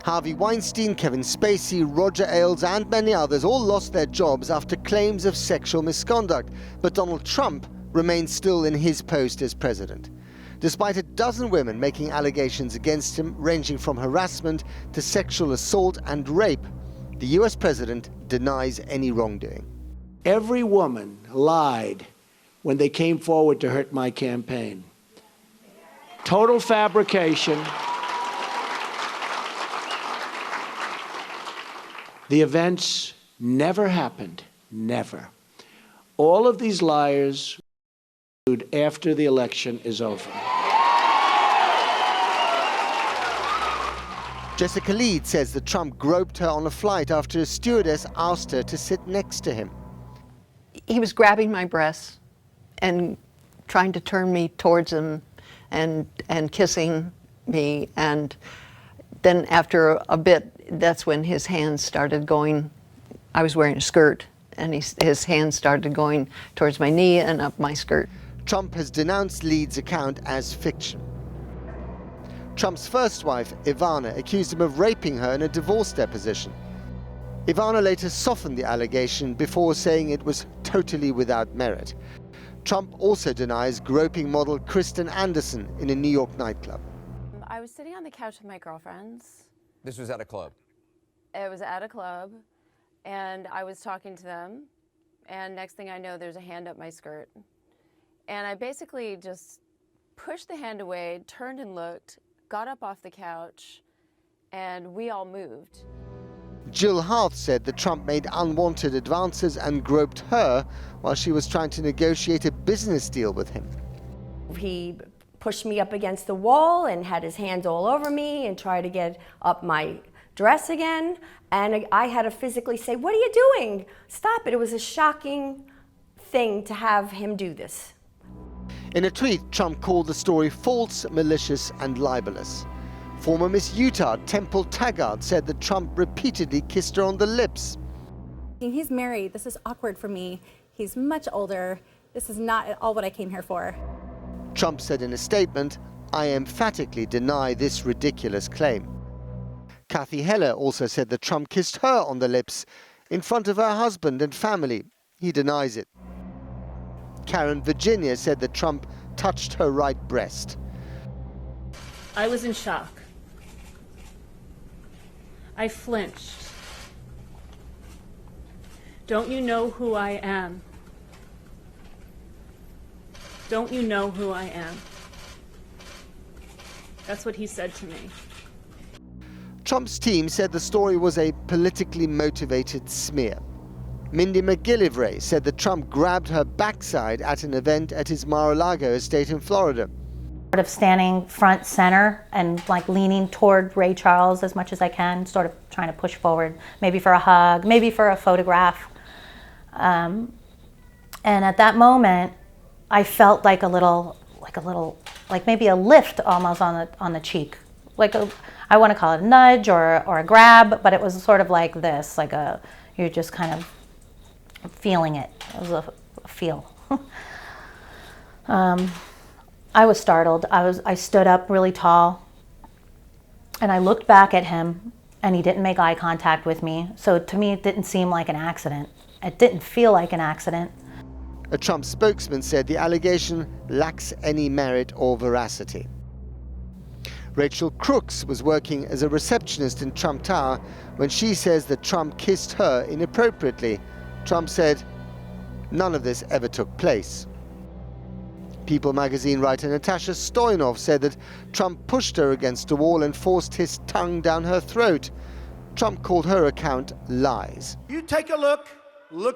Harvey Weinstein, Kevin Spacey, Roger Ailes and many others all lost their jobs after claims of sexual misconduct, but Donald Trump remains still in his post as president. Despite a dozen women making allegations against him, ranging from harassment to sexual assault and rape, the US president denies any wrongdoing. Every woman lied when they came forward to hurt my campaign. Total fabrication. The events never happened, never. All of these liars after the election is over. Jessica Leeds says that Trump groped her on a flight after a stewardess asked her to sit next to him. He was grabbing my breasts and trying to turn me towards him and kissing me, and then after a bit, that's when his hands started going. I was wearing a skirt, and his hands started going towards my knee and up my skirt. Trump has denounced Leeds' account as fiction. Trump's first wife, Ivana, accused him of raping her in a divorce deposition. Ivana later softened the allegation before saying it was totally without merit. Trump also denies groping model Kristen Anderson in a New York nightclub. I was sitting on the couch with my girlfriends. This was at a club? It was at a club, and I was talking to them, and next thing I know, there's a hand up my skirt. And I basically just pushed the hand away, turned and looked, got up off the couch, and we all moved. Jill Hart said that Trump made unwanted advances and groped her while she was trying to negotiate a business deal with him. He pushed me up against the wall and had his hands all over me and tried to get up my dress again. And I had to physically say, "What are you doing? Stop it." It was a shocking thing to have him do this. In a tweet, Trump called the story false, malicious and libelous. Former Miss Utah, Temple Taggart, said that Trump repeatedly kissed her on the lips. He's married. This is awkward for me. He's much older. This is not at all what I came here for. Trump said in a statement, "I emphatically deny this ridiculous claim." Kathy Heller also said that Trump kissed her on the lips in front of her husband and family. He denies it. Karen Virginia said that Trump touched her right breast. I was in shock. I flinched. Don't you know who I am? Don't you know who I am? That's what he said to me. Trump's team said the story was a politically motivated smear. Mindy MacGillivray said that Trump grabbed her backside at an event at his Mar-a-Lago estate in Florida. Sort of standing front center and like leaning toward Ray Charles as much as I can, sort of trying to push forward, maybe for a hug, maybe for a photograph. And at that moment, I felt like maybe a lift almost on the cheek, I want to call it a nudge or a grab, but it was sort of like this, you're just kind of feeling it. It was a feel. I was startled. I stood up really tall, and I looked back at him, and he didn't make eye contact with me. So to me, it didn't seem like an accident. It didn't feel like an accident. A Trump spokesman said the allegation lacks any merit or veracity. Rachel Crooks was working as a receptionist in Trump Tower when she says that Trump kissed her inappropriately. Trump said, "None of this ever took place." People magazine writer Natasha Stoyanov said that Trump pushed her against a wall and forced his tongue down her throat. Trump called her account lies. You take a look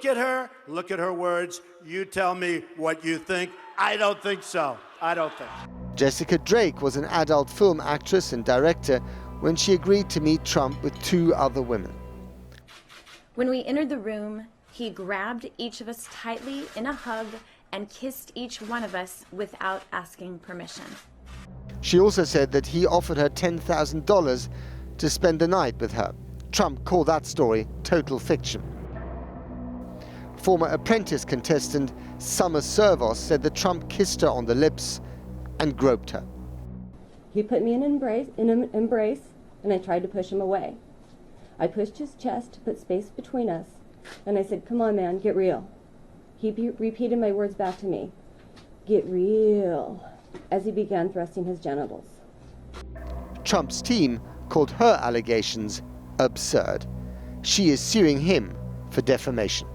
at her words. You tell me what you think. I don't think so. I don't think. Jessica Drake was an adult film actress and director when she agreed to meet Trump with two other women. When we entered the room, he grabbed each of us tightly in a hug and kissed each one of us without asking permission. She also said that he offered her $10,000 to spend the night with her. Trump called that story total fiction. Former Apprentice contestant Summer Servos said that Trump kissed her on the lips and groped her. He put me in an embrace, and I tried to push him away. I pushed his chest to put space between us, and I said, "Come on, man, get real." He repeated my words back to me, "Get real," as he began thrusting his genitals. Trump's team called her allegations absurd. She is suing him for defamation.